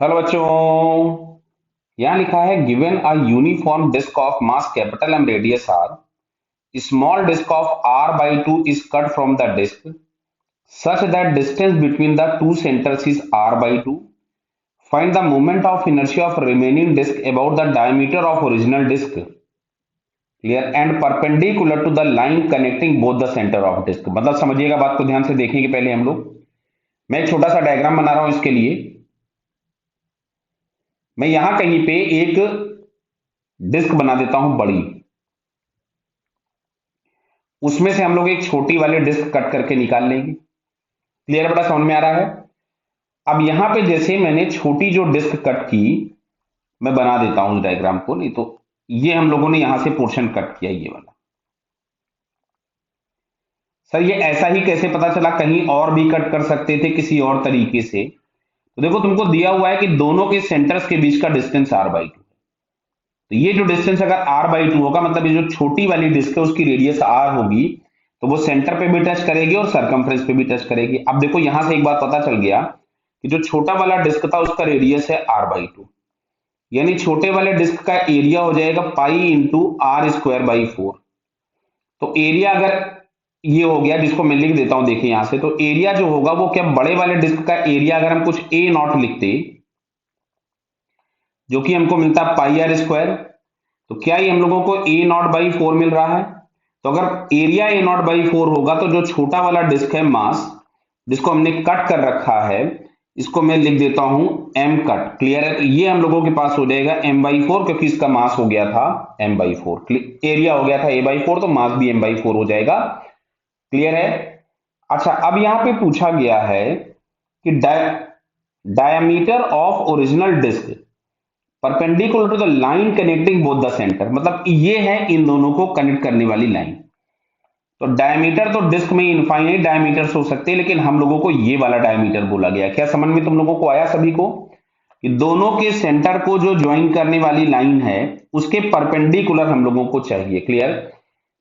Hello बच्चों। यहाँ लिखा है given a uniform disc of mass capital M radius R, small disc of r by 2 is cut from the disk such that distance between the two centers is r by 2. Find the moment of inertia of remaining disk about the diameter of original disk, clear, and perpendicular to the line connecting both the center of disk। मतलब समझिएगा बात को, ध्यान से देखेंगे पहले हम लोग। मैं एक छोटा सा डायग्राम बना रहा हूं इसके लिए। मैं यहां कहीं पे एक डिस्क बना देता हूं बड़ी, उसमें से हम लोग एक छोटी वाली डिस्क कट करके निकाल लेंगे। क्लियर, बड़ा समझ में आ रहा है। अब यहां पे जैसे मैंने छोटी जो डिस्क कट की, मैं बना देता हूं उस डायग्राम को, नहीं तो ये हम लोगों ने यहां से पोर्शन कट किया, ये वाला। सर ये ऐसा ही कैसे पता चला, कहीं और भी कट कर सकते थे किसी और तरीके से। तो देखो तुमको दिया हुआ है कि दोनों के सेंटर्स के बीच का डिस्टेंस r बाई 2। तो ये जो डिस्टेंस अगर r बाई 2 होगा, मतलब ये जो छोटी वाली डिस्क है उसकी रेडियस r होगी, तो वो सेंटर पे भी टच करेगी और सरकमफ्रेंस पे भी टच करेगी। अब देखो यहां से एक बात पता चल गया कि जो छोटा वाला डिस्क था उसका रेडियस है r बाई 2, यानी छोटे वाले डिस्क का एरिया हो जाएगा pi into R square by 4। तो एरिया अगर ये हो गया, जिसको मैं लिख देता हूं, देखिए यहां से, तो एरिया जो होगा वो क्या, बड़े वाले डिस्क का एरिया अगर हम कुछ ए नॉट लिखते, जो कि हमको मिलता है पाई आर स्क्वायर, तो क्या ही हम लोगों को ए नॉट बाई 4 मिल रहा है। तो अगर एरिया ए नॉट बाई 4 होगा, तो जो छोटा वाला डिस्क है मास, जिसको हमने कट कर रखा है, इसको मैं लिख देता हूं एम कट। क्लियर है। तो ये हम लोगों के पास हो जाएगा एम बाई 4, क्योंकि इसका मास हो गया था एम बाई 4, एरिया हो गया था ए बाई 4, तो मास भी एम बाई 4 हो जाएगा। क्लियर है। अच्छा, अब यहां पे पूछा गया है कि diameter of original disc perpendicular to the line connecting both the centre, मतलब ये है इन दोनों को कनेक्ट करने वाली लाइन। तो डायमीटर तो डिस्क में इनफाइनाइट डायमीटर्स हो सकते हैं, लेकिन हम लोगों को ये वाला डायमीटर बोला गया। क्या समझ में तुम लोगों को आया सभी को, कि दोनों के सेंटर को जो ज्वाइन करने वाली लाइन है उसके परपेंडिकुलर हम लोगों को चाहिए। क्लियर।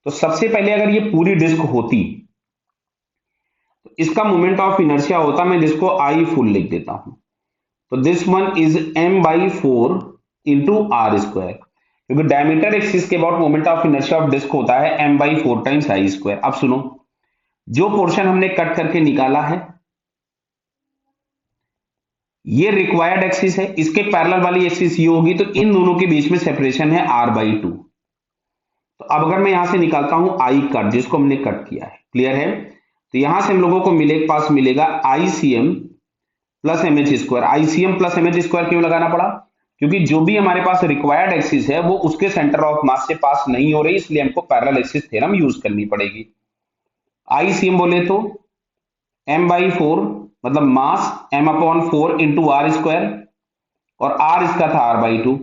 तो सबसे पहले अगर ये पूरी डिस्क होती तो इसका मोमेंट ऑफ इनर्शिया होता, मैं जिसको आई फुल लिख देता हूं। तो this one is m by 4 into R square, क्योंकि डायमीटर एक्सिस के about moment of inertia of disc होता है m by 4 times I square. अब सुनो, जो पोर्शन हमने कट करके निकाला है ये रिक्वायर्ड एक्सिस है, इसके पैरेलल वाली एक्सिस ये होगी, तो इन दोनों के बीच में सेपरेशन है r बाई 2। तो अब अगर मैं यहां से निकालता हूं आई कट, जिसको हमने कट किया है, क्लियर है, तो यहां से हम लोगों को पास मिलेगा ICM plus M H square. ICM plus M H square क्यों लगाना पड़ा, क्योंकि जो भी हमारे पास रिक्वायर्ड एक्सिस है वो उसके सेंटर ऑफ मास से पास नहीं हो रही, इसलिए हमको पैरेलल एक्सिस थ्योरम यूज करनी पड़ेगी। आईसीएम बोले तो m बाई 4, मतलब mass m upon 4 into R square, और r इसका था r by 2,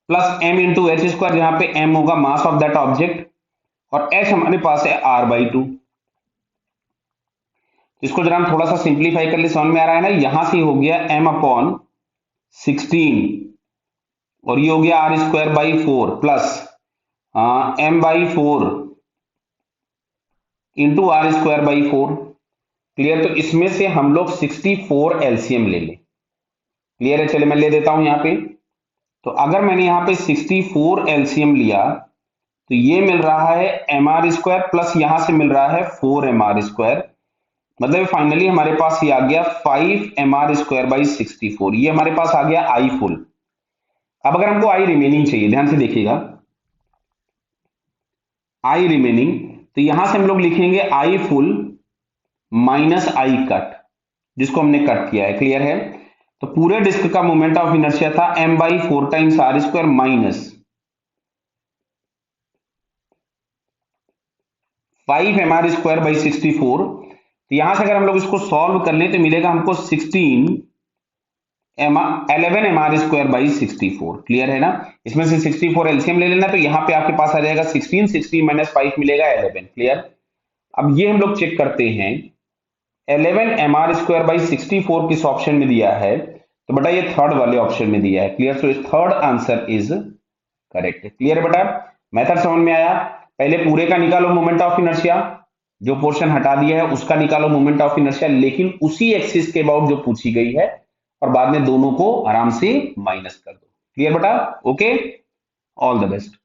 plus m into H square, जहां पे m होगा मास ऑफ दैट ऑब्जेक्ट, और h हमारे पास है r बाई 2। इसको जरा हम थोड़ा सा सिंप्लीफाई कर ले, समझ में आ रहा है ना। यहां से हो गया m अपॉन 16, और ये हो गया R square by 4, plus m by 4 into R square by 4। Clear. तो इसमें से हम लोग 64 एलसीएम ले लें। क्लियर है। चलिए मैं ले देता हूं यहां पे। तो अगर मैंने यहां पे 64 एलसीएम लिया, तो ये मिल रहा है एम आर स्क्वायर, प्लस यहां से मिल रहा है 4 एम आर स्क्वायर, मतलब फाइनली हमारे पास ये आ गया 5 एम आर स्क्वायर बाई 64। ये हमारे पास आ गया आई फुल। अब अगर हमको आई रिमेनिंग चाहिए, ध्यान से देखिएगा, आई रिमेनिंग, तो यहां से हम लोग लिखेंगे आई फुल माइनस आई कट, जिसको हमने कट किया है। क्लियर है। तो पूरे डिस्क का मोमेंट ऑफ इनर्शिया था m by 4 times R square minus 5 M R square by 64। तो यहां से अगर हम लोग इसको सॉल्व कर लें तो मिलेगा हमको 11 M R square by 64। Clear है ना। इसमें से 64 एलसीएम ले लेना, तो यहां पे आपके पास आ जाएगा 16 माइनस 5 मिलेगा 11। क्लियर। अब ये हम लोग चेक करते हैं, 11 एम आर स्क्वायर बाई 64 किस ऑप्शन में दिया है, तो बेटा ये थर्ड वाले ऑप्शन में दिया है। Clear. So third answer is correct. Clear बेटा। मेथड समझ में आया। पहले पूरे का निकालो मोमेंट ऑफ इनर्शिया, जो पोर्शन हटा दिया है उसका निकालो मोमेंट ऑफ इनर्शिया, लेकिन उसी एक्सिस के अबाउट जो पूछी गई है और बाद में दोनों को आराम से माइनस कर दो। क्लियर बेटा? Okay, all the best.